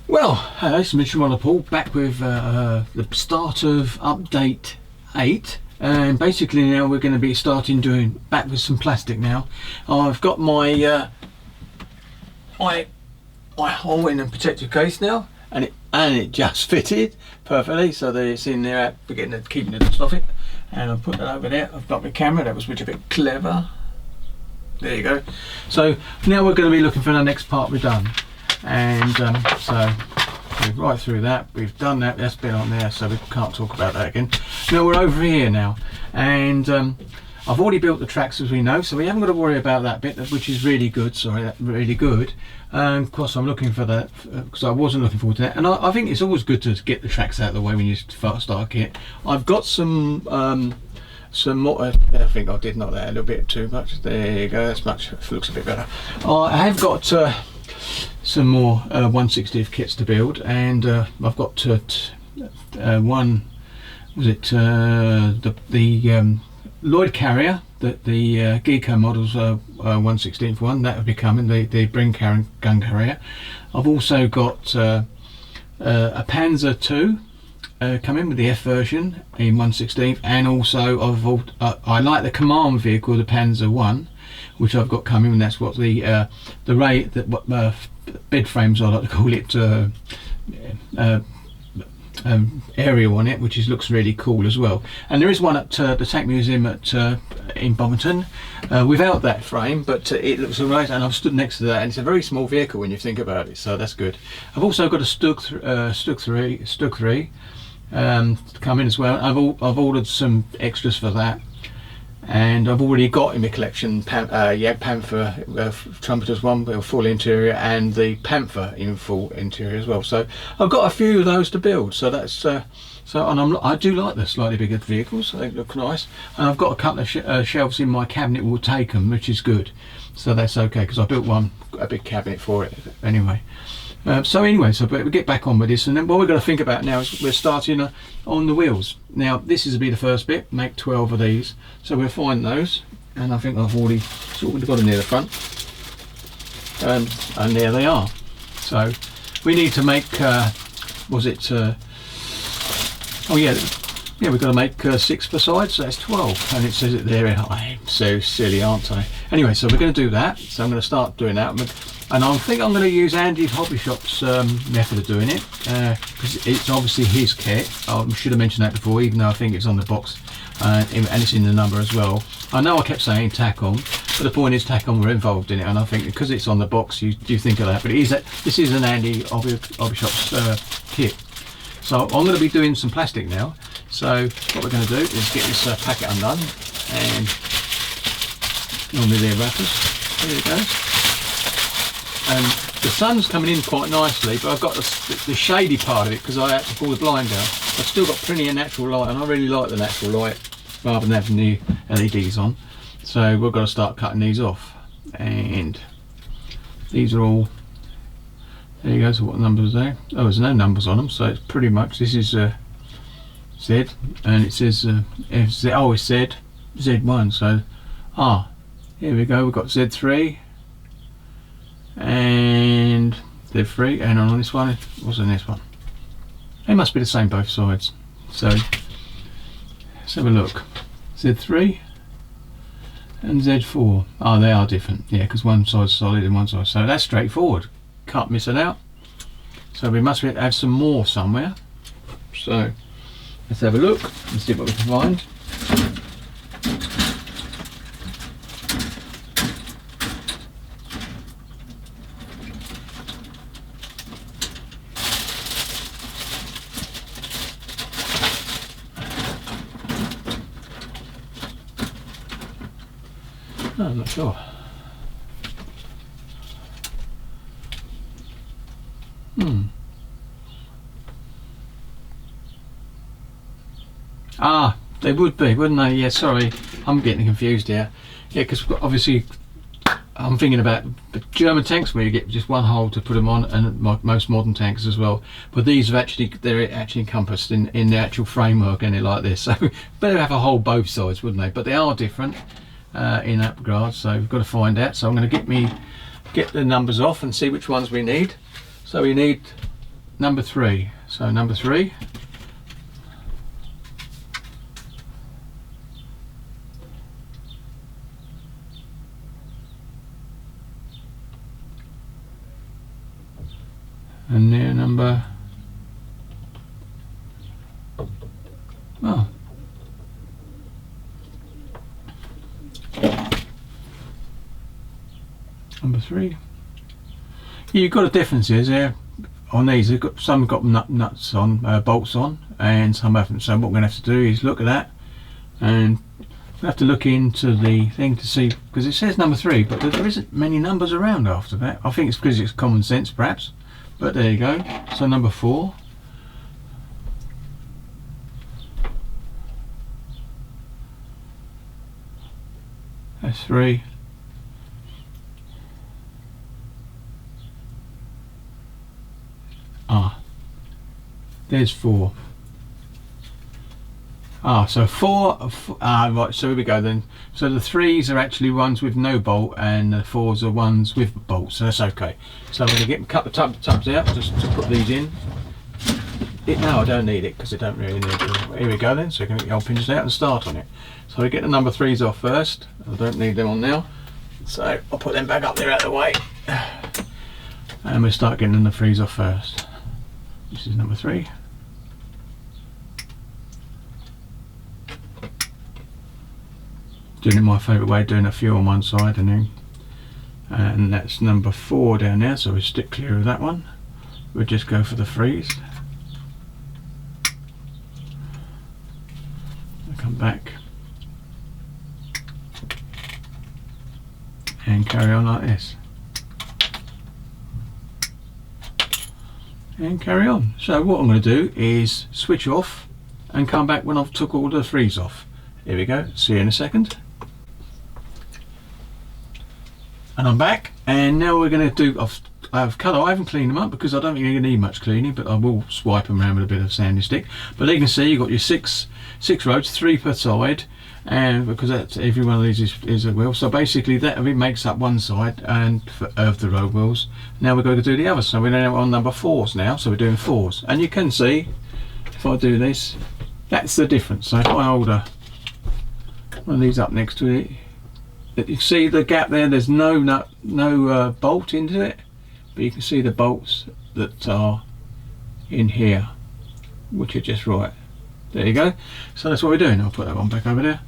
Well, this is Mr. Monopole back with the start of update 8, and basically now we're going to be starting doing back with some plastic now. I've got my my hole in a protective case now, and it just fitted perfectly, so that it's in there, keeping the dust off it. And I'll put that over there. I've got my camera, that was a bit clever. There you go. So now we're going to be looking for the next part we've done. And so we're right through that, we've done that, that's been on there, so we can't talk about that again. Now we're over here now, and I've already built the tracks, as we know, so we haven't got to worry about that bit, which is really good. Sorry, that's really good. Of course I'm looking for that, because I wasn't looking forward to that, and I think it's always good to get the tracks out of the way when you start a kit. I've got some more, I think I did knock that a little bit too much. There you go, that's much, looks a bit better. I have got some more 1/60th kits to build, and I've got one, was it the Lloyd carrier, the Geeko models 1/16th one, that will be coming, the Bring gun carrier. I've also got a Panzer II coming with the F version in 1/16th, and also I like the command vehicle, the Panzer I, which I've got coming, and that's what the bed frames, I like to call it, area on it, which looks really cool as well. And there is one at the Tank Museum in Bovington without that frame, but it looks alright, and I've stood next to that, and it's a very small vehicle when you think about it, so that's good. I've also got a Stug 3 coming as well. I've ordered some extras for that. And I've already got in my collection Panther Trumpeters one with a full interior, and the Panther in full interior as well. So I've got a few of those to build. So that's and I do like the slightly bigger vehicles. They look nice. And I've got a couple of shelves in my cabinet with Takom, which is good. So that's okay, because I built a big cabinet for it anyway. So we'll get back on with this, and then what we're going to think about now is we're starting on the wheels. Now this is to be the first bit, make 12 of these, so we'll find those, and I think I've already sort of got them near the front, and there they are. So we need to make, we've got to make 6 per side, so that's 12, and it says it there. I'm so silly, aren't I? Anyway, so we're going to do that, so I'm going to start doing that. And I think I'm going to use Andy's Hobby Shop's method of doing it, because it's obviously his kit. I should have mentioned that before, even though I think it's on the box, and it's in the number as well. I know I kept saying Takom, but the point is Takom were involved in it, and I think because it's on the box, you do think of that. But this is an Andy Hobby Shop's kit. So I'm going to be doing some plastic now. So what we're going to do is get this packet undone, and normally they're wrappers. There it goes. And the sun's coming in quite nicely, but I've got the shady part of it because I had to pull the blind down. I've still got plenty of natural light, and I really like the natural light rather than having the LEDs on. So we've got to start cutting these off, and these are all, there you go. So what numbers are there? Oh, there's no numbers on them, so it's pretty much, this is Z, and it says it's Z, Z1, so here we go, we've got Z3 and Z3, and on this one, what's on this one? They must be the same both sides. So let's have a look. Z3 and Z4. Oh, they are different, yeah, because one side's solid and one side. So that's straightforward. Can't miss it out. So we must have some more somewhere. So let's have a look and see what we can find. No, I'm not sure. They would be, wouldn't they? Yeah, sorry, I'm getting confused here. Yeah, because obviously I'm thinking about the German tanks where you get just one hole to put them on, and most modern tanks as well. But these are they're actually encompassed in the actual framework, and it like this. So better have a hole both sides, wouldn't they? But they are different in that regard. So we've got to find out. So I'm going to get the numbers off and see which ones we need. So we need number 3. So number 3. And there number, oh, number 3. You've got a differences there on these. They've got, some have got nuts on, bolts on, and some haven't. So what we're going to have to do is look at that, and we have to look into the thing to see, because it says number 3, but there isn't many numbers around after that. I think it's because it's common sense perhaps, but there you go. So number 4. That's 3. Ah, there's 4. So 4. Right, so here we go then. So the 3s are actually ones with no bolt, and the 4s are ones with bolts, so that's okay. So I'm going to get a couple of tubs out just to put these in. No, I don't need it because I don't really need it. Here we go then, so we can get the old pinches out and start on it. So we get the number 3s off first. I don't need them on now, so I'll put them back up there out of the way. And we'll start getting the 3s off first. This is number 3. Doing it my favourite way, doing a few on one side and that's number 4 down there, so we stick clear of that one. We'll just go for the 3s. I'll come back and carry on like this. And carry on. So what I'm going to do is switch off and come back when I've took all the 3s off. Here we go, see you in a second. And I'm back, and now we're going to do, I haven't cleaned them up because I don't think you're going to need much cleaning, but I will swipe them around with a bit of sanding stick. But you can see you've got your six roads, 3 per side, and because that's, every one of these is a wheel. So basically that makes up one side and of the road wheels. Now we're going to do the other, so we're now on number 4s now, so we're doing 4s. And you can see, if I do this, that's the difference. So if I hold one of these up next to it, you see the gap there, there's no bolt into it, but you can see the bolts that are in here, which are just right. There you go. So that's what we're doing. I'll put that one back over there.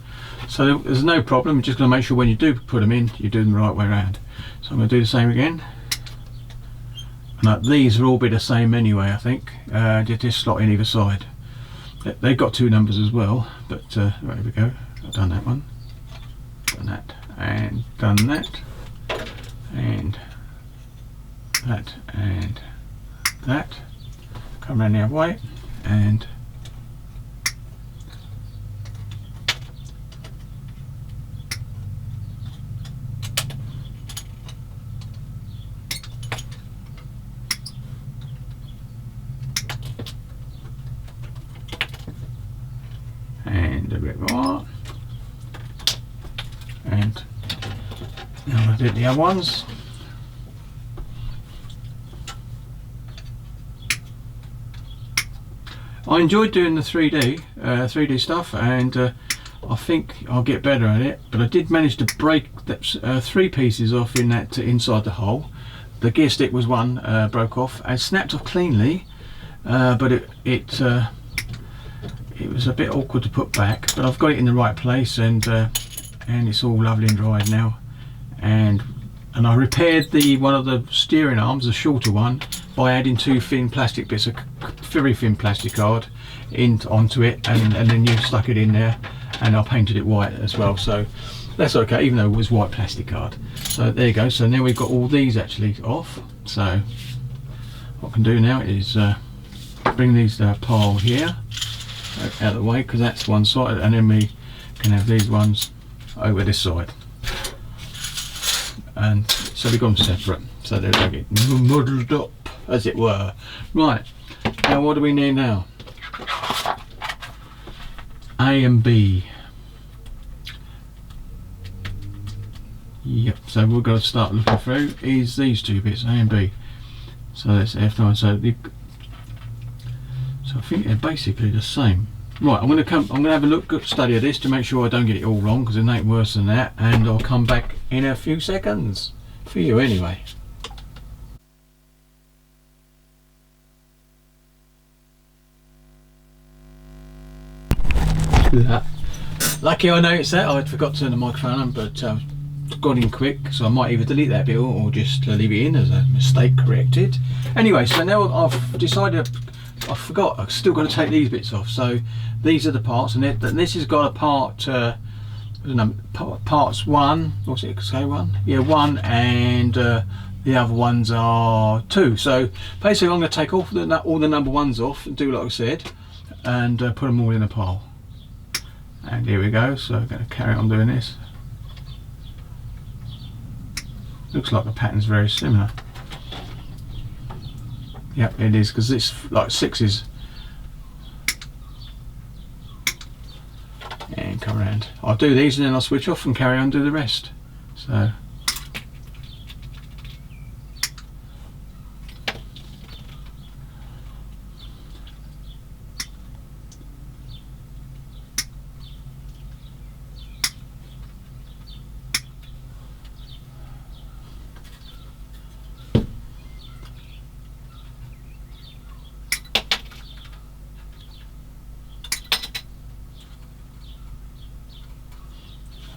So there's no problem. You're just going to make sure when you do put them in, you do them the right way around. So I'm going to do the same again. And these will all be the same anyway, I think. Just slot in either side. They've got 2 numbers as well, but right, here we go. I've done that one, done that, and done that, and that, and that. Come around the other way, and a bit more, and now I did the other ones. I enjoyed doing the 3D stuff, and I think I'll get better at it, but I did manage to break that, 3 pieces off in that inside the hole. The gear stick was one, broke off and snapped off cleanly, but it was a bit awkward to put back, but I've got it in the right place, and it's all lovely and dried now. And I repaired one of the steering arms, the shorter one, by adding 2 thin plastic bits, a very thin plastic card onto it, and then you stuck it in there, and I painted it white as well, so that's okay, even though it was white plastic card. So there you go. So now we've got all these actually off. So what I can do now is bring these pile here out of the way, because that's one side, and then we can have these ones over this side, and so we've got them separate, so they don't get muddled up, as it were. Right, now what do we need now? A and B. Yep, so we're going to start looking through is these 2 bits, A and B. So that's F9. So So I think they're basically the same. Right, I'm going to have a look, study of this to make sure I don't get it all wrong, because it ain't worse than that, and I'll come back in a few seconds for you anyway. Lucky I noticed that. I forgot to turn the microphone on, but got in quick, so I might either delete that bit or just leave it in as a mistake corrected. Anyway, so now I've decided, I forgot, I've still got to take these bits off. So these are the parts, and this has got a part, I don't know, parts 1, what's it say, 1? Yeah, 1, and the other ones are 2. So basically I'm going to take all the number 1s off and do like I said, and put them all in a pile. And here we go, so I'm going to carry on doing this. Looks like the pattern's very similar. Yep, it is, because it's like 6s. And come around. I'll do these and then I'll switch off and carry on and do the rest. So.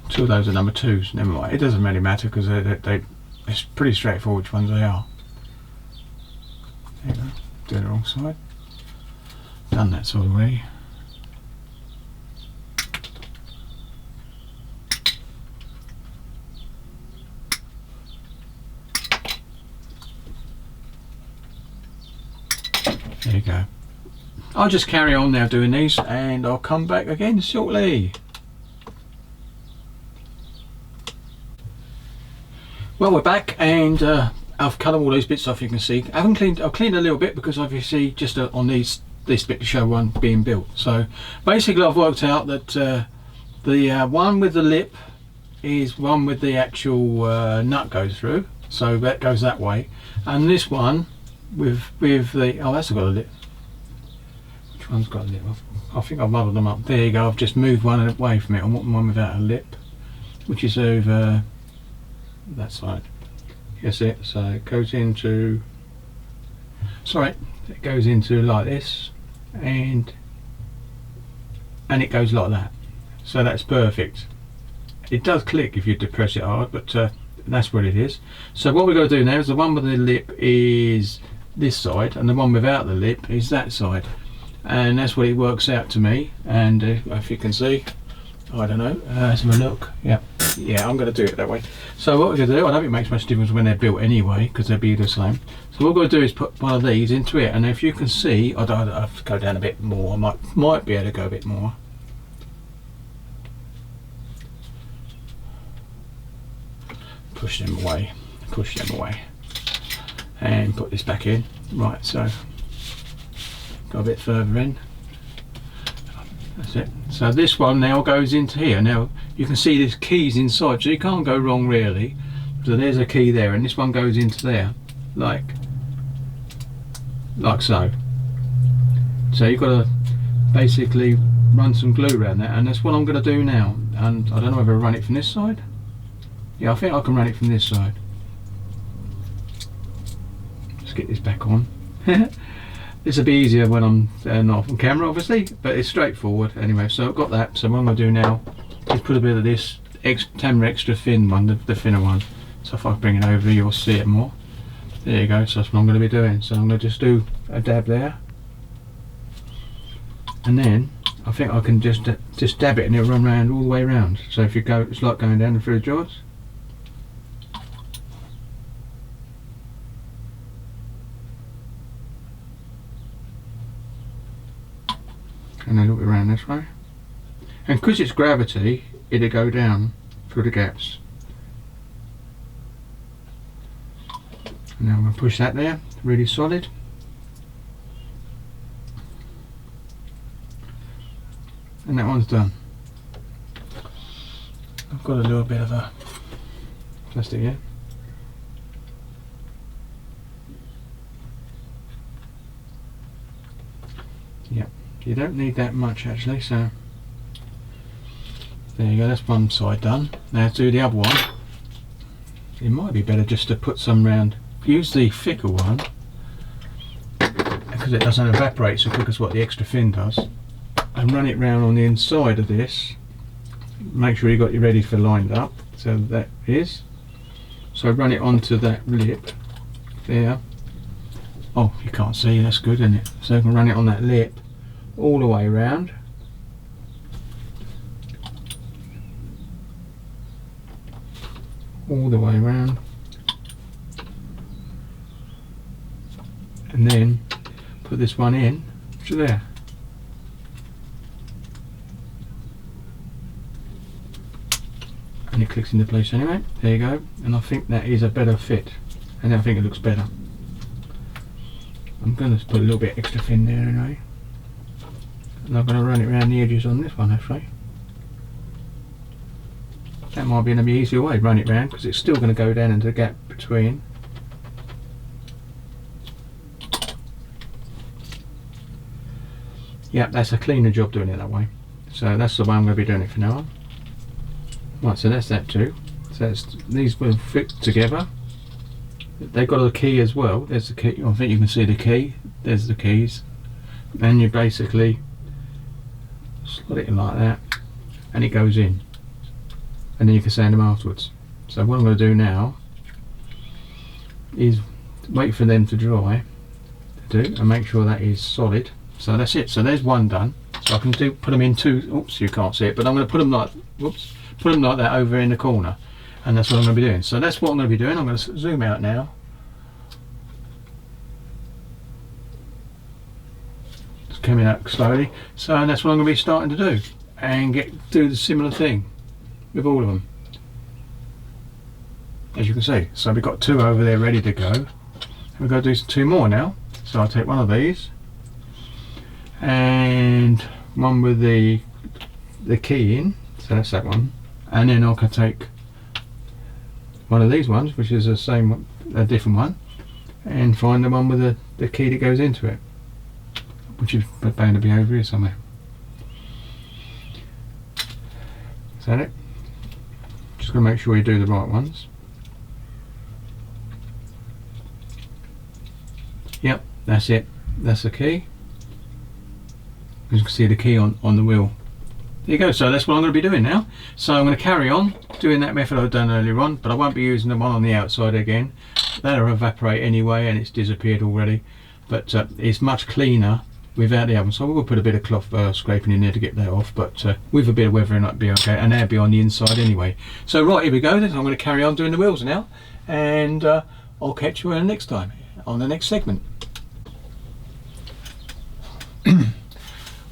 Two of those are number 2s, never mind. It doesn't really matter because it's pretty straightforward which ones they are. There you go, do the wrong side. Done that sort of way. There you go. I'll just carry on now doing these and I'll come back again shortly. Well, we're back, and I've cut all those bits off. You can see I've cleaned a little bit because obviously just on this bit to show one being built. So basically I've worked out that the one with the lip is one with the actual nut goes through, so that goes that way, and this one with the, oh, that's got a lip. Which one's got a lip? I think I've muddled them up. There you go, I've just moved one away from it. I want one without a lip, which is over that side. Yes, it. So it goes into, sorry, it goes into like this, and it goes like that. So that's perfect. It does click if you depress it hard, but that's what it is. So what we're going to do now is the one with the lip is this side, and the one without the lip is that side, and that's what it works out to me. And if you can see, I don't know, let's have a look. Yeah, I'm going to do it that way. So what we're going to do, I don't think it makes much difference when they're built anyway, because they'll be the same. So what we're going to do is put one of these into it, and if you can see, I have to go down a bit more. I might be able to go a bit more. Push them away, and put this back in. Right, so go a bit further in. That's it. So this one now goes into here. Now you can see there's keys inside, so you can't go wrong really. So there's a key there, and this one goes into there, like so. So you've got to basically run some glue around that, and that's what I'm going to do now. And I don't know whether I run it from this side. Yeah, I think I can run it from this side. Let's get this back on. This will be easier when I'm not on camera, obviously, but it's straightforward anyway. So I've got that. So what I'm going to do now is put a bit of this extra thin one, the thinner one. So if I bring it over, you'll see it more. There you go. So that's what I'm going to be doing. So I'm going to just do a dab there, and then I think I can just dab it, and it'll run around all the way around. So if you go, it's like going down through the jaws. And then look around this way, and because it's gravity, it'll go down through the gaps. And now I'm going to push that there, really solid. And that one's done. I've got a little bit of a plastic here. You don't need that much actually, so there you go, that's one side done. Now to do the other one. It might be better just to put some round, use the thicker one because it doesn't evaporate so quick as what the extra thin does, and run it round on the inside of this. Make sure you got your ready for lined up, so that is. So run it onto that lip there. Oh, you can't see, that's good, isn't it? So you can run it on that lip all the way around. All the way around. And then put this one in to there. And it clicks into place anyway. There you go. And I think that is a better fit. And I think it looks better. I'm going to put a little bit extra thin there anyway. And I'm going to run it around the edges on this one actually. That might be an easier way to run it round because it's still going to go down into the gap between. Yep, that's a cleaner job doing it that way. So that's the way I'm going to be doing it from now on. Right, so that's that too. So that's, these will fit together. They've got a key as well. There's the key. I think you can see the key. There's the keys. And you basically slot it in like that, and it goes in. And then you can sand them afterwards. So what I'm going to do now is wait for them to dry and make sure that is solid. So that's it. So there's one done. So I can put them in two. Oops, you can't see it, but I'm going to put them like, whoops, put them like that over in the corner, and that's what I'm going to be doing. So that's what I'm going to be doing. I'm going to zoom out now. It's coming out slowly. So that's what I'm going to be starting to do, and do the similar thing with all of them, as you can see. So we've got two over there ready to go, and we've got to do two more now. So I'll take one of these and one with the key in, so that's that one, and then I can take one of these ones, which is the same one, a different one, and find the one with the key that goes into it, which is bound to be over here somewhere. Is that it? Just going to make sure you do the right ones. Yep, that's it. That's the key. As you can see the key on the wheel. There you go. So that's what I'm going to be doing now. So I'm going to carry on doing that method I've done earlier on, but I won't be using the one on the outside again. That'll evaporate anyway, and it's disappeared already. But it's much cleaner without the oven. So we'll put a bit of cloth scraping in there to get that off, but with a bit of weathering that'll be okay, and that'll be on the inside anyway. So right, here we go then. I'm going to carry on doing the wheels now, and I'll catch you next time on the next segment.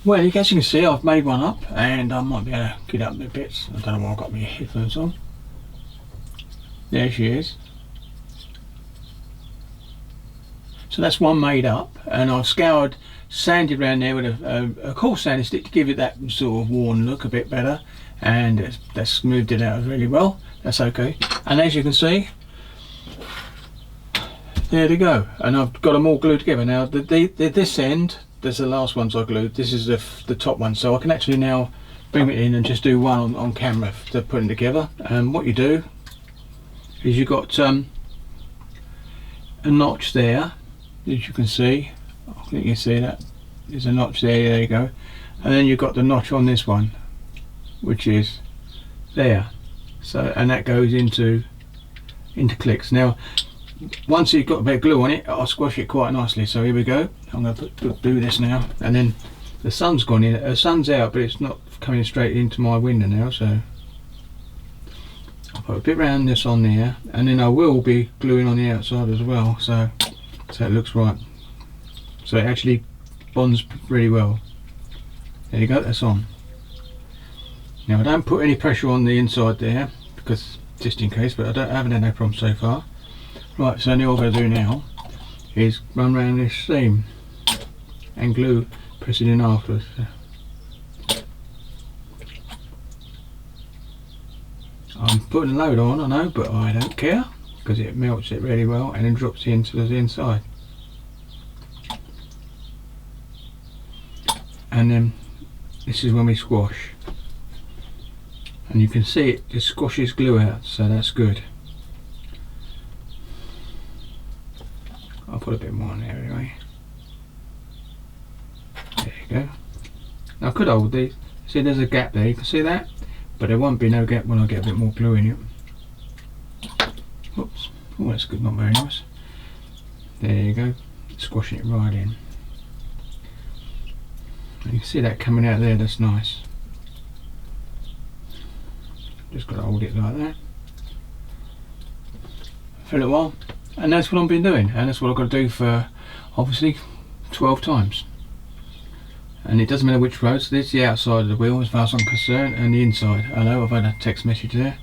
Well, as you can see, I've made one up, and I might be able to get up the bits. I don't know why I've got my headphones on. There she is. So that's one made up, and I've sanded around there with a coarse sanding stick to give it that sort of worn look a bit better, and that's smoothed it out really well. That's okay. And as you can see, there they go. And I've got them all glued together. Now this end, there's the last ones I glued. This is the top one, so I can actually now bring it in and just do one on camera to put them together. And what you do is you've got a notch there, as you can see. I think you can see that. There's a notch there. There you go. And then you've got the notch on this one, which is there. So, and that goes into clicks. Now, once you've got a bit of glue on it, I'll squash it quite nicely. So here we go. I'm going to do this now, and then the sun's gone in. The sun's out, but it's not coming straight into my window now. So I'll put a bit around this on there, and then I will be gluing on the outside as well. So it looks right. So it actually bonds really well. There you go. That's on. Now I don't put any pressure on the inside there, because just in case, but I haven't had no problem so far. Right, so now all I'm going to do now is run around this seam and glue, press it in afterwards. I'm putting a load on, I know, but I don't care, because it melts it really well and then drops into the inside. and then this is when we squash, and you can see it just squashes glue out, so that's good. I'll put a bit more on there anyway. There you go. Now I could hold these. See, there's a gap there, you can see that? But there won't be no gap when I get a bit more glue in it. Oops. Oh, that's good, not very nice. There you go. Squashing it right in. And you can see that coming out there, that's nice. Just got to hold it like that for a little while. And that's what I've been doing, and that's what I've got to do for obviously 12 times. And it doesn't matter which road, so this is the outside of the wheel as far as I'm concerned, and the inside. Hello, I've had a text message there.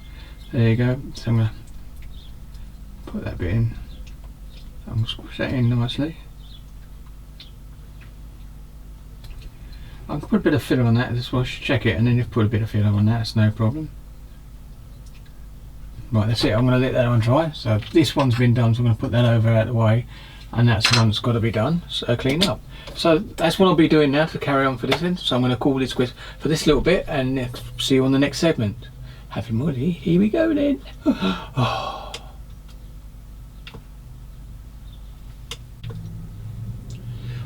There you go. So I'm going to put that bit in. I'm going to squish that in nicely. I can put a bit of filler on that, just want to check it, and then if put a bit of filler on that, it's no problem. Right, that's it. I'm going to let that one dry. So this one's been done, so I'm going to put that over out of the way, and that's the one that's got to be done, so clean up. So that's what I'll be doing now to carry on for this end. So I'm going to call this quit for this little bit, and see you on the next segment. Happy Moody, here we go then. Oh.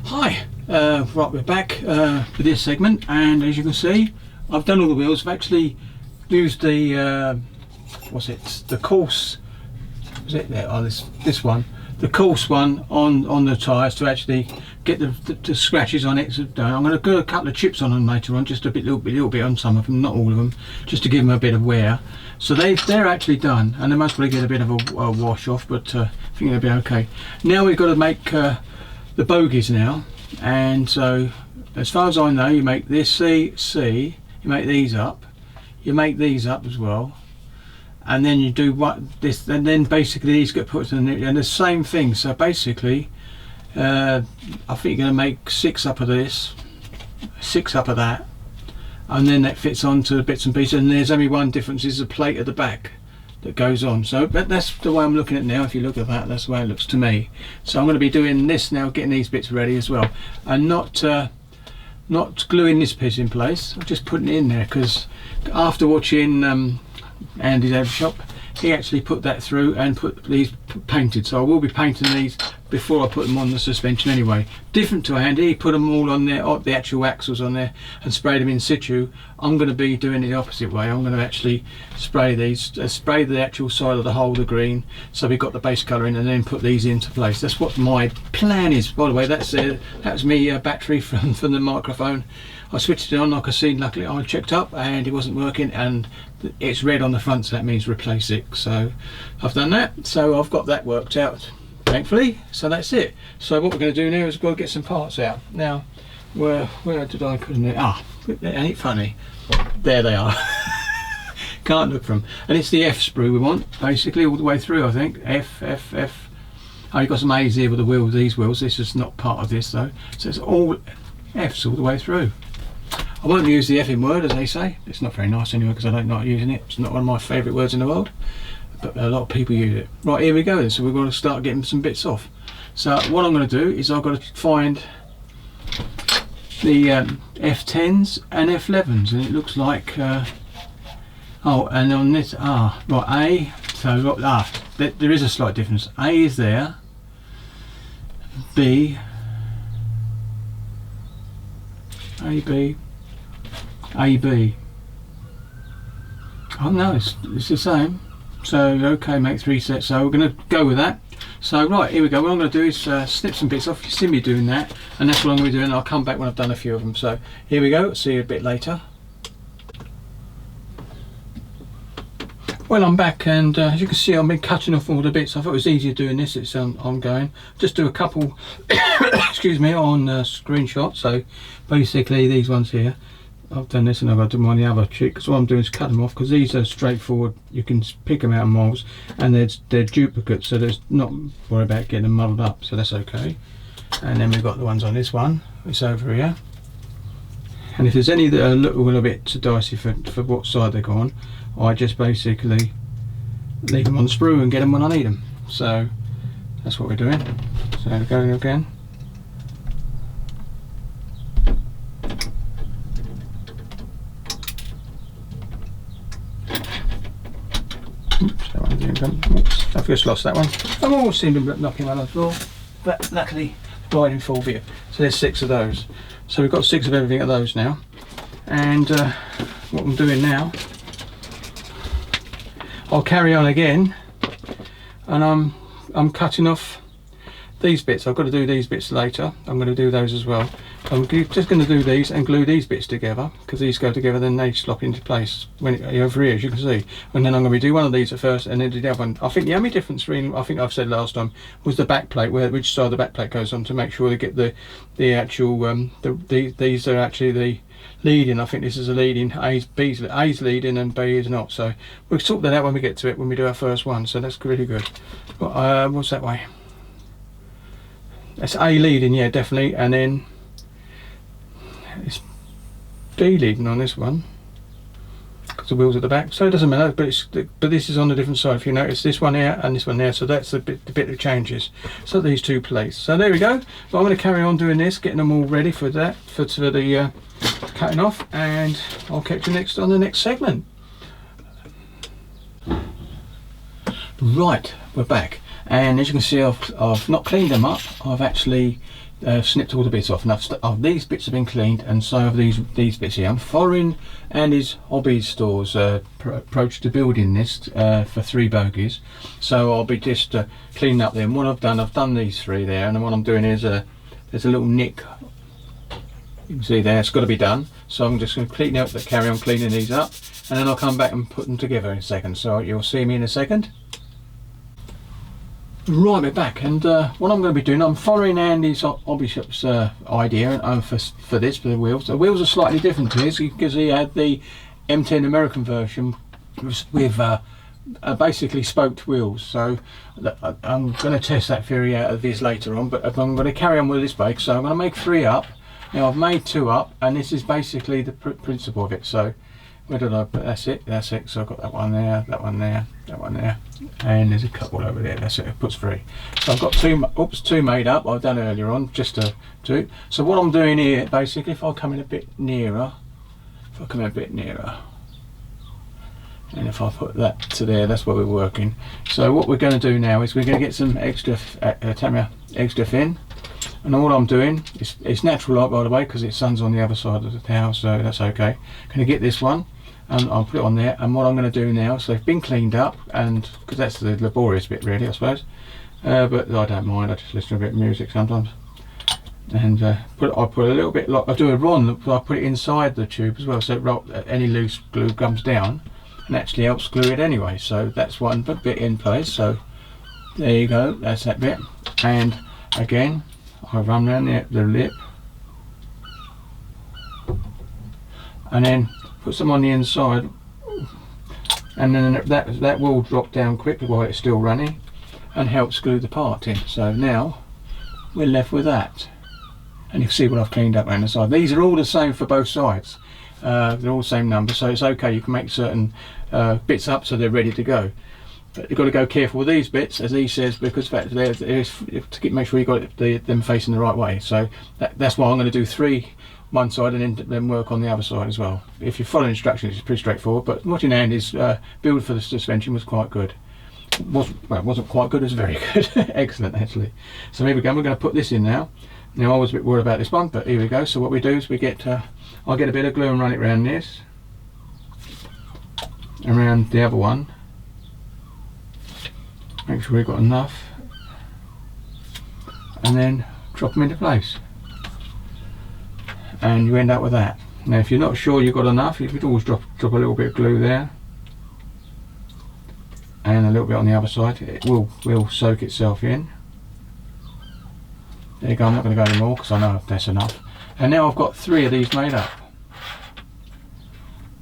Hi, right, we're back for this segment, and as you can see, I've done all the wheels. I've actually used the what's it? The coarse. Was it there? Oh, this one, the coarse one on the tyres to actually get the scratches on it. So I'm going to do a couple of chips on them later on, just a little bit on some of them, not all of them, just to give them a bit of wear. So they're actually done, and they must probably get a bit of a wash off, but I think they'll be okay. Now we've got to make the bogies now, and so as far as I know, you make this C, you make these up, you make these up as well, and then you do this, and then basically these get put in the, and the same thing. So basically I think you're going to make 6 up of this, 6 up of that, and then that fits onto the bits and pieces, and there's only one difference, is the plate at the back that goes on. So that's the way I'm looking at it now. If you look at that, that's the way it looks to me. So I'm going to be doing this now, getting these bits ready as well, and not gluing this piece in place. I'm just putting it in there, because after watching Andy's Over Shop, he actually put that through and put these painted. So I will be painting these before I put them on the suspension anyway. Different to Andy, he put them all on there, the actual axles on there, and sprayed them in situ. I'm going to be doing it the opposite way. I'm going to actually spray these, spray the actual side of the hole, the green, so we've got the base colour in, and then put these into place. That's what my plan is. By the way, that's me battery from the microphone. I switched it on, like I seen, luckily I checked up and it wasn't working, and it's red on the front, so that means replace it. So I've done that, so I've got that worked out, thankfully. So that's it. So what we're going to do now is we've got to get some parts out. Now, where did I put them there? Ah, ain't it funny? There they are. Can't look for them. And it's the F sprue we want, basically, all the way through, I think. F. Oh, you've got some A's here with the wheels, these wheels. This is not part of this though. So it's all F's all the way through. I won't use the effing word, as they say. It's not very nice anyway, because I don't like using it. It's not one of my favourite words in the world, but a lot of people use it. Right, here we go then. So we've got to start getting some bits off. So what I'm going to do is I've got to find the F10s and F11s, and it looks like oh, and on this right, A, so there is a slight difference. A is there, B, AB, AB. Oh no, it's the same. So okay, make 3 sets. So we're going to go with that. So right, here we go. What I'm going to do is snip some bits off. You see me doing that, and that's what I'm going to be doing. I'll come back when I've done a few of them. So here we go. See you a bit later. Well, I'm back, and as you can see, I've been cutting off all the bits. I thought it was easier doing this. It's ongoing. Just do a couple, excuse me, on screenshot. So basically, these ones here, I've done this, and I've got to do them on the other cheek. So what I'm doing is cut them off, because these are straightforward. You can pick them out in miles, and they're duplicates, so there's not worry about getting them muddled up. So that's okay. And then we've got the ones on this one. It's over here. And if there's any that are a little bit dicey for what side they go on, I just basically leave them on the sprue and get them when I need them. So that's what we're doing. So going again. Oops, that one didn't come. Oops, I've just lost that one. I've always seen them knocking around on the floor, but luckily right in full view. So there's 6 of those. So we've got 6 of everything of those now. And what I'm doing now, I'll carry on again, and I'm cutting off these bits. I've got to do these bits later. I'm going to do those as well. I'm just going to do these and glue these bits together, because these go together, then they slop into place when over here, as you can see. And then I'm going to do one of these at first, and then do the other one. I think the only difference, really, I think I've said last time, was the back plate, which side the back plate goes on, to make sure they get the actual these are actually the leading. I think this is a leading, A's leading and B is not. So we'll sort that out when we get to it, when we do our first one. So that's really good. But, what's that way? That's A leading, yeah, definitely, and then it's B leading on this one, because the wheels at the back. So it doesn't matter, but this is on a different side. If you notice, this one here and this one there, so that's the bit that changes. So these 2 plates. So there we go. So I'm going to carry on doing this, getting them all ready for that, for the cutting off, and I'll catch you next on the next segment. Right, we're back. And as you can see, I've not cleaned them up. I've actually snipped all the bits off. And these bits have been cleaned, and so have these bits here. I'm following Andy's hobby store's approach to building this for 3 bogies. So I'll be just cleaning up them. What I've done these 3 there, and then what I'm doing is there's a little nick. You can see there, it's got to be done. So I'm just going to carry on cleaning these up, and then I'll come back and put them together in a second. So you'll see me in a second. Right, we're back, and what I'm going to be doing, I'm following Andy's hobby shop's idea for this, for the wheels. The wheels are slightly different to his, because he had the M10 American version with basically spoked wheels. So I'm going to test that theory out of this later on, but I'm going to carry on with this bike. So I'm going to make 3 up. Now I've made 2 up, and this is basically the principle of it. So where did I put? That's it. So I've got that one there, that one there, that one there, and there's a couple over there. That's it. It puts 3. So I've got 2 made up. I've done earlier on, just to do. So what I'm doing here, basically, if I come in a bit nearer, and if I put that to there, that's where we're working. So what we're going to do now is we're going to get some extra thin. And all I'm doing is, it's natural light, by the way, because the sun's on the other side of the house, so that's okay. Going to get this one, and I'll put it on there. And what I'm going to do now, so they've been cleaned up, and because that's the laborious bit, really, I suppose. But I don't mind. I just listen to a bit of music sometimes. And I put a little bit. I do a run. I put it inside the tube as well, so any loose glue comes down, and actually helps glue it anyway. So that's one bit in place. So there you go. That's that bit. And again, I run around the lip, and then put some on the inside, and then that will drop down quickly while it's still running, and helps glue the part in. So now we're left with that, and you can see what I've cleaned up around the side. These are all the same for both sides. They're all the same number, so it's okay. You can make certain bits up so they're ready to go. But you've got to go careful with these bits, as he says, because to make sure you got them facing the right way. So that's why I'm going to do 3 one side, and then work on the other side as well. If you follow instructions, it's pretty straightforward. But watching Andy's build for the suspension was quite good. It wasn't quite good, it was very good. Excellent, actually. So here we go. We're going to put this in now. Now I was a bit worried about this one, but here we go. So what we do is I'll get a bit of glue and run it around this, around the other one. Make sure we've got enough, and then drop them into place, and you end up with that. Now if you're not sure you've got enough, you could always drop a little bit of glue there, and a little bit on the other side. It will soak itself in. There you go. I'm not going to go any more because I know that's enough. And now I've got 3 of these made up.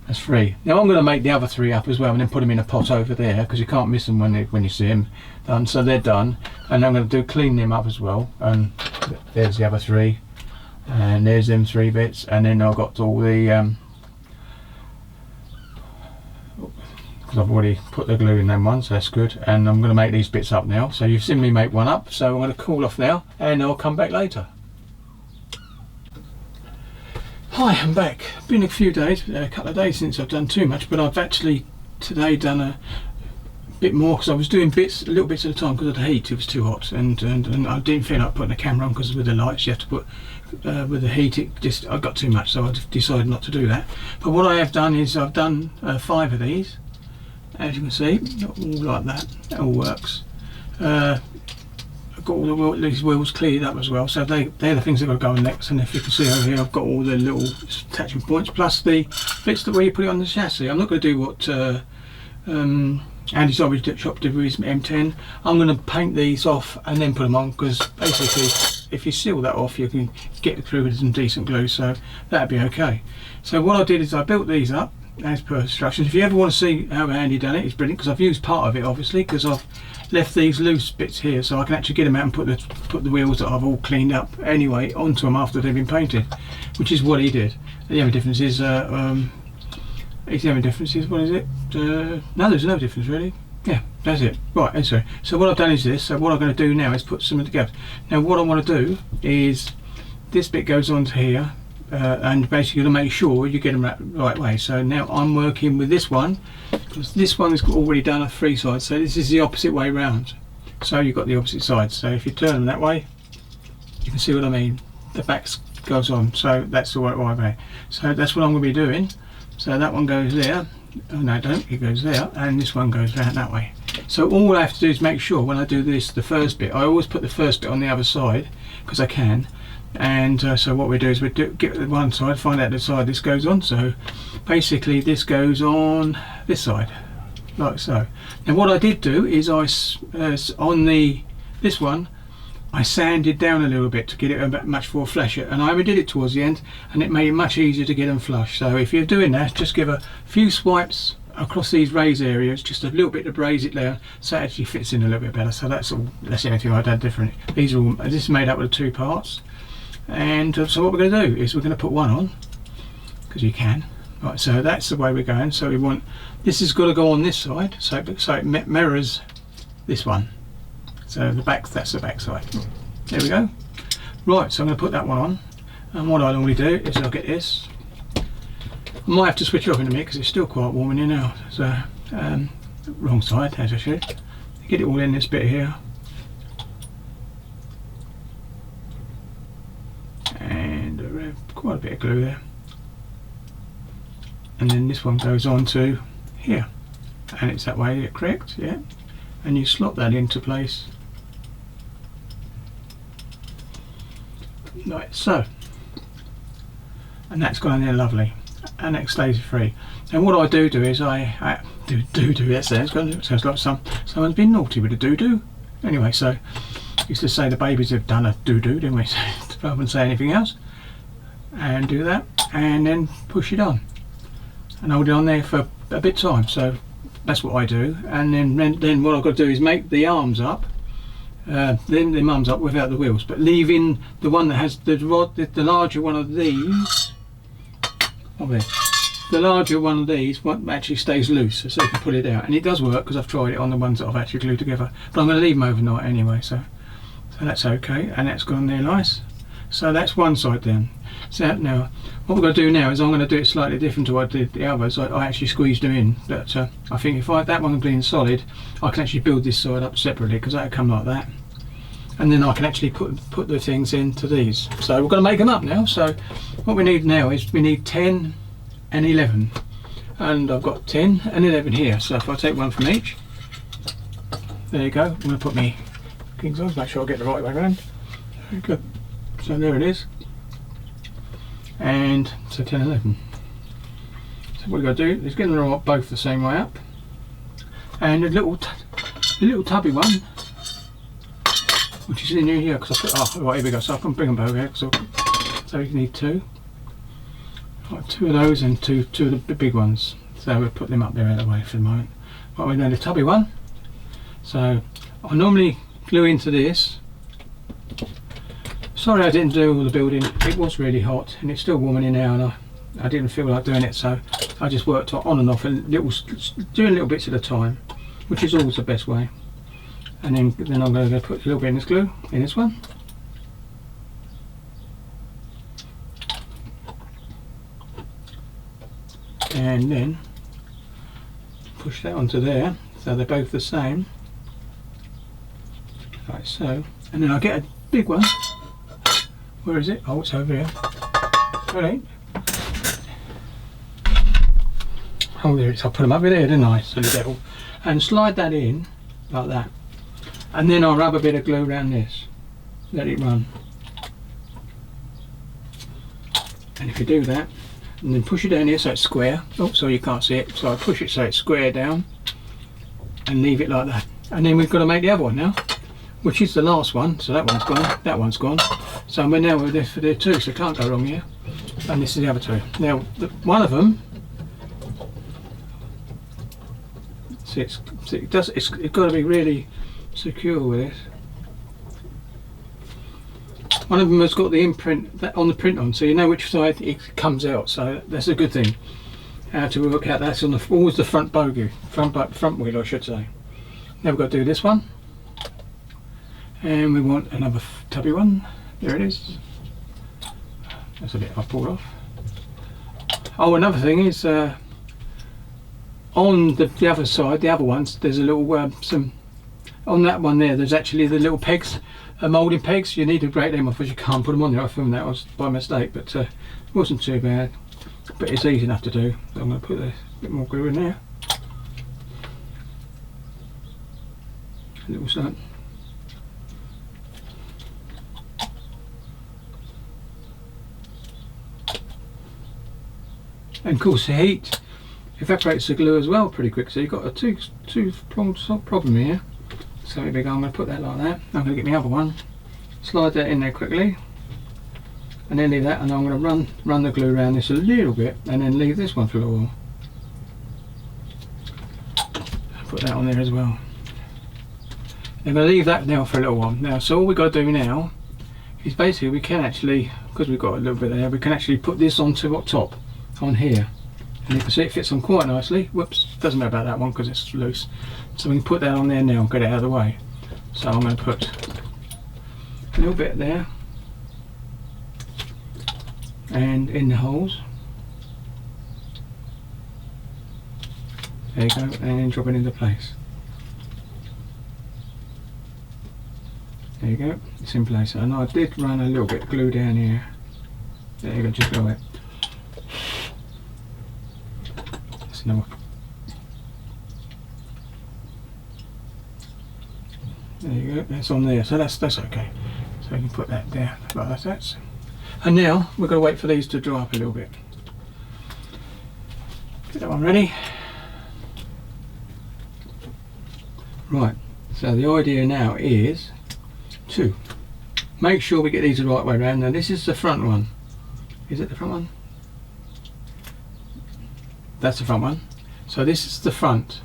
That's 3. Now I'm going to make the other 3 up as well, and then put them in a pot over there, because you can't miss them when you see them done. So they're done, and I'm going to clean them up as well. And there's the other 3, and there's them 3 bits, and then I've got all the because I've already put the glue in them ones, so that's good. And I'm going to make these bits up now. So you've seen me make one up, so I'm going to cool off now, and I'll come back later. Hi, I'm back. Been a few days, a couple of days since I've done too much, but I've actually today done bit more because I was doing little bits at a time because of the heat. It was too hot, and I didn't feel like putting the camera on because with the lights you have to put with the heat. I got too much, so I decided not to do that. But what I have done is I've done 5 of these, as you can see, all like that. That all works. I've got all these wheels cleared up as well, so they're the things that got to go on next. And if you can see over here, I've got all the little attachment points plus the bits where you put it on the chassis. I'm not going to do what Andy's Hobby Shop did with his M10. I'm going to paint these off and then put them on, because basically if you seal that off you can get through with some decent glue, so that'd be okay. So what I did is I built these up as per instructions. If you ever want to see how Andy done it, it's brilliant, because I've used part of it obviously, because I've left these loose bits here so I can actually get them out and put the wheels that I've all cleaned up anyway onto them after they've been painted, which is what he did. The only difference is what is it? No, there's no difference really. Yeah, that's it. Right, and so what I've done is this. So what I'm going to do now is put some together. Now what I want to do is this bit goes onto here, and basically to make sure you get them right way. So now I'm working with this one, because this one is already done a 3 sides, so this is the opposite way round. So you've got the opposite sides, so if you turn them that way you can see what I mean. The back goes on, so that's the right way. So that's what I'm going to be doing. So that one goes there. Oh no, it goes there, and this one goes round that way. So all I have to do is make sure when I do this, the first bit, I always put the first bit on the other side because I can. And so what we do is get the one side, find out the side this goes on. So basically this goes on this side, like so. Now what I did do is on this one I sanded down a little bit to get it much more flasher, and I did it towards the end, and it made it much easier to get them flush. So if you're doing that, just give a few swipes across these raised areas, just a little bit to braze it down, so it actually fits in a little bit better. So that's all. That's the only thing I've done different. These are all. This is made up of 2 parts, and so what we're going to do is we're going to put one on, because you can. Right, so that's the way we're going. So we want this has got to go on this side, so it mirrors this one. So that's the back side. There we go. Right, so I'm going to put that one on, and what I normally do is I'll get this. I might have to switch it off in a minute because it's still quite warm in here now. So wrong side, as I should. Get it all in this bit here, and quite a bit of glue there. And then this one goes on to here, and it's that way, correct? Yeah. And you slot that into place. Right, so, and that's gone in there lovely, and that stays free. And what I do is I do that sounds like someone's been naughty with a doo-doo. Anyway, so used to say the babies have done a doo-doo, didn't we? Rather than say anything else, and do that, and then push it on, and hold it on there for a bit of time. So that's what I do, and then what I've got to do is make the arms up. Then the mums up without the wheels, but leaving the one that has the larger one of these. The larger one of these actually stays loose, so you can pull it out, and it does work because I've tried it on the ones that I've actually glued together. But I'm going to leave them overnight anyway, so that's okay, and that's gone there nice. So that's one side then. So now what we're going to do now is I'm going to do it slightly different to what I did the others. I actually squeezed them in, but I think if that one being solid, I can actually build this side up separately, because that'll come like that, and then I can actually put the things into these. So we're going to make them up now. So what we need now is we need 10 and 11, and I've got 10 and 11 here. So if I take one from each, there you go. I'm going to put my kings on, make sure I get the right way around. Very good. So there it is, and so 10 and 11. So what we've got to do is get them both the same way up, and the little tubby one, which is in here, because I put, right, here we go. So I can bring them both here, so you need 2. Right, 2 of those and two of the big ones. So we'll put them up there out of the way for the moment. Right, we're doing the tubby one. So I normally glue into this. Sorry I didn't do all the building. It was really hot, and it's still warm in here now, and I didn't feel like doing it, so I just worked on and off, and doing little bits at a time, which is always the best way. And then I'm going to put a little bit in this glue in this one, and then push that onto there. so they're both the same, like so. And then I get a big one. Where is it? Oh, it's over here. Right. Oh, there it is. I'll put them over there, didn't I? Silly devil. And slide that in like that. And then I'll rub a bit of glue around this. Let it run. And if you do that, and then push it down here so it's square. Oh, so you can't see it. So I push it so it's square down and leave it like that. And then we've got to make the other one now, which is the last one. So that one's gone, that one's gone. So we're now with this for the two, so can't go wrong here. And this is the other two. Now, one of them, see, it's got to be really secure with this. One of them has got the imprint on the print on, so you know which side it comes out. So that's a good thing. How to work out that's on the always the front bogie, front wheel, I should say. Now we've got to do this one, and we want another tubby one. There it is. That's a bit I pulled off. Oh, another thing is on the other side, the other ones, there's a little some on that one there. There's actually the little pegs. Moulding pegs, you need to break them off because you can't put them on there. I filmed that was by mistake, but it wasn't too bad. But it's easy enough to do. So I'm going to put a bit more glue in there. A little something. And of course the heat evaporates the glue as well pretty quick. So you've got a two-pronged problem here. So here we go, I'm going to put that like that. I'm going to get the other one, slide that in there quickly, and then leave that, and I'm going to run the glue around this a little bit, and then leave this one for a little while. Put that on there as well. I'm going to leave that now for a little while. Now, so all we've got to do now is basically we can actually, because we've got a little bit there, we can actually put this onto up top, on here. And you can see it fits on quite nicely. Whoops, doesn't matter about that one because it's loose. So we can put that on there now and get it out of the way. So I'm going to put a little bit there and in the holes. There you go, and then drop it into place. There you go, it's in place. And I did run a little bit of glue down here. There you go, just go it. That's another. There you go, that's on there, so that's okay. So we can put that down like that. And now we're going to wait for these to dry up a little bit. Get that one ready. Right, so the idea now is to make sure we get these the right way around. Now this is the front one. Is it the front one? That's the front one. So this is the front.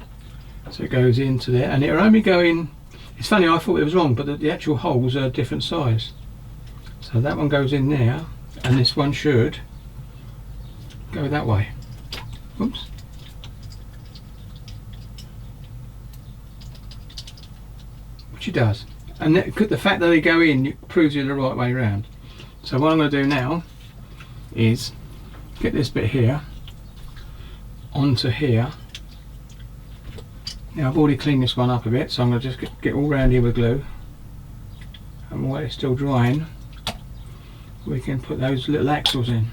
So it goes into there, and it'll only go in. It's funny, I thought it was wrong, but the actual holes are a different size. So that one goes in there, and this one should go that way. Oops. Which it does. And the fact that they go in proves you the right way around. So what I'm going to do now is get this bit here onto here. Now I've already cleaned this one up a bit, so I'm going to just get all around here with glue, and while it's still drying we can put those little axles in.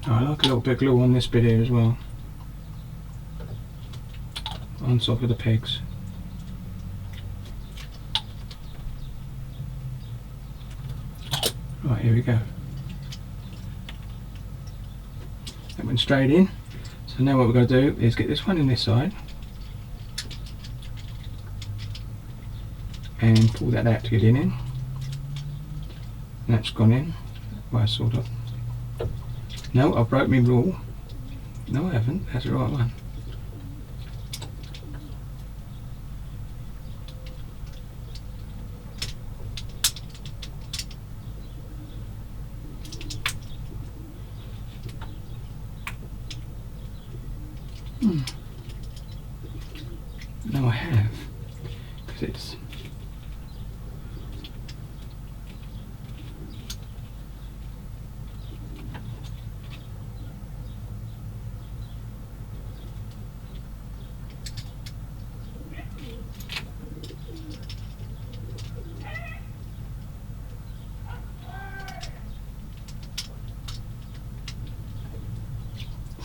I like a little bit of glue on this bit here as well, on top of the pegs. Right, here we go. That went straight in. So now what we're going to do is get this one in this side and pull that out to get in. And that's gone in. Well, sort of. No, I broke my rule. No, I haven't. That's the right one. No, I have, because it's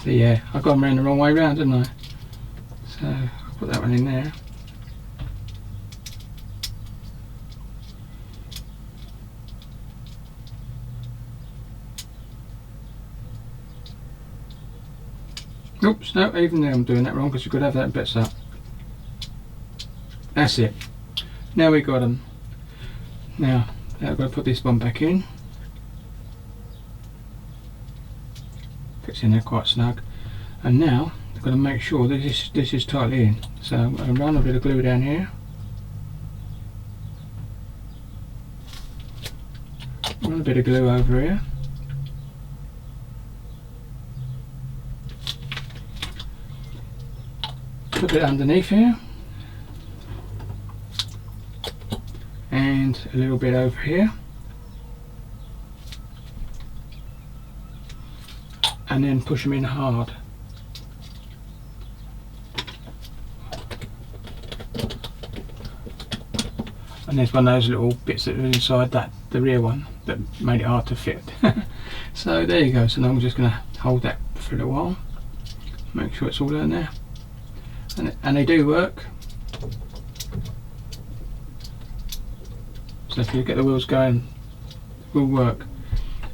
So yeah, I've gone around the wrong way round, didn't I? So I'll put that one in there. Oops, no, even there I'm doing that wrong because you could have that bits up. That's it. Now we got them. Now I've got to put this one back in. Fits in there quite snug. And now I've got to make sure that this is tightly in. So I'm going to run a bit of glue down here. Run a bit of glue over here. Put it underneath here. And a little bit over here. And then push them in hard. And there's one of those little bits that are inside that, the rear one, that made it hard to fit. So there you go. So now I'm just going to hold that for a little while. Make sure it's all in there. And they do work. So if you get the wheels going, it will work.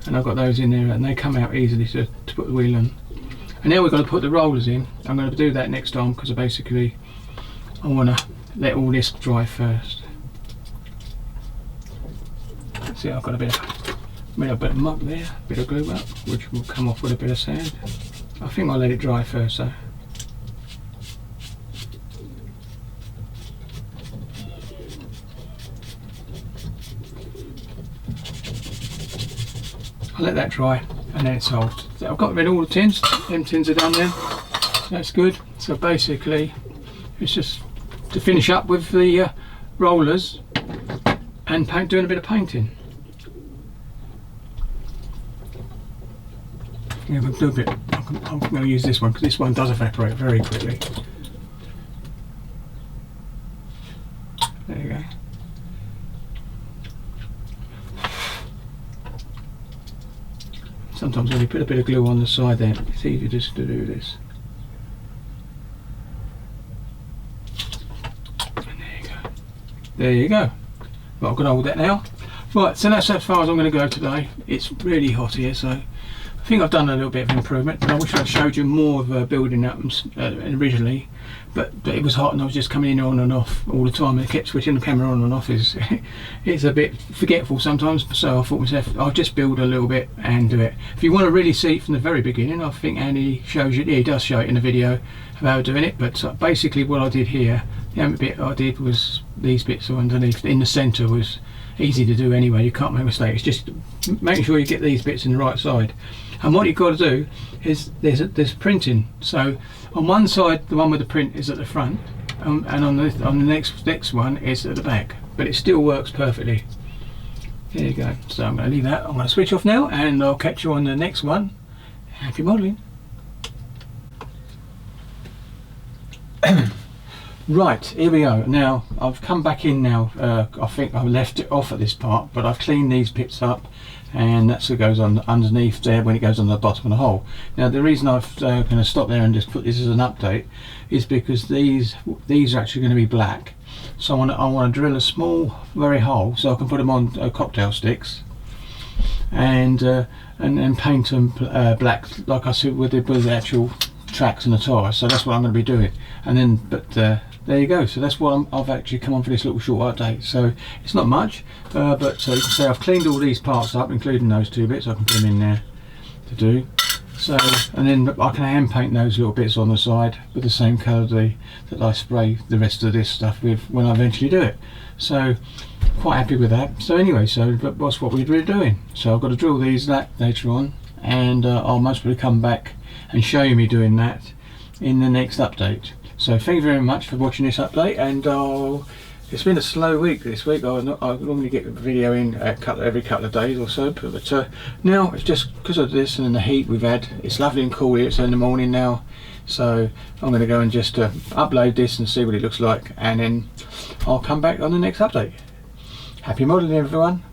And I've got those in there and they come out easily to put the wheel on. And now we've got to put the rollers in. I'm going to do that next time because I want to let all this dry first. See, I've got a bit of muck there, a bit of glue up, which will come off with a bit of sand. I think I'll let it dry first though. I'll let that dry and then it's solved. So I've got rid of all the tins. Them tins are done then. So that's good. So basically it's just to finish up with the rollers and doing a bit of painting. Yeah, we'll do a bit. I'm going to use this one because this one does evaporate very quickly. There you go. Sometimes when you put a bit of glue on the side there, it's easier just to do this. And there you go. There you go. Right, I've got to hold that now. Right, so that's as far as I'm going to go today. It's really hot here, so I think I've done a little bit of improvement, but I wish I'd showed you more of building up originally, but it was hot and I was just coming in on and off all the time and I kept switching the camera on and off. It's a bit forgetful sometimes, so I thought myself I'll just build a little bit and do it. If you want to really see it from the very beginning, I think Andy shows you, yeah, he does show it in the video how doing it, but basically what I did here, the only bit I did was these bits underneath in the centre was easy to do anyway, you can't make a mistake. It's just making sure you get these bits in the right side. And what you've got to do is there's printing. So on one side, the one with the print is at the front, and on the next one is at the back. But it still works perfectly. There you go. So I'm going to leave that. I'm going to switch off now, and I'll catch you on the next one. Happy modelling. Right, here we go. Now I've come back in now. I think I left it off at this part, but I've cleaned these bits up, and that's what goes on underneath there when it goes on the bottom of the hole. Now the reason I've going to stop there and just put this as an update is because these are actually going to be black. So I want to drill a small, very hole so I can put them on cocktail sticks, and paint them black, like I said with the actual tracks and the tyres. So that's what I'm going to be doing. And then, but there you go. So that's what I've actually come on for this little short update. So it's not much, but so you can see I've cleaned all these parts up, including those two bits. I can put them in there to do. So, and then I can hand paint those little bits on the side with the same colour that I spray the rest of this stuff with when I eventually do it. So quite happy with that. So anyway, so that's what we're doing. So I've got to drill these later on, and I'll most probably come back and show you me doing that in the next update. So thank you very much for watching this update, and it's been a slow week this week. I normally get a video in every couple of days or so, but now it's just because of this and the heat we've had. It's lovely and cool here. It's in the morning now, so I'm going to go and just upload this and see what it looks like, and then I'll come back on the next update. Happy modelling everyone.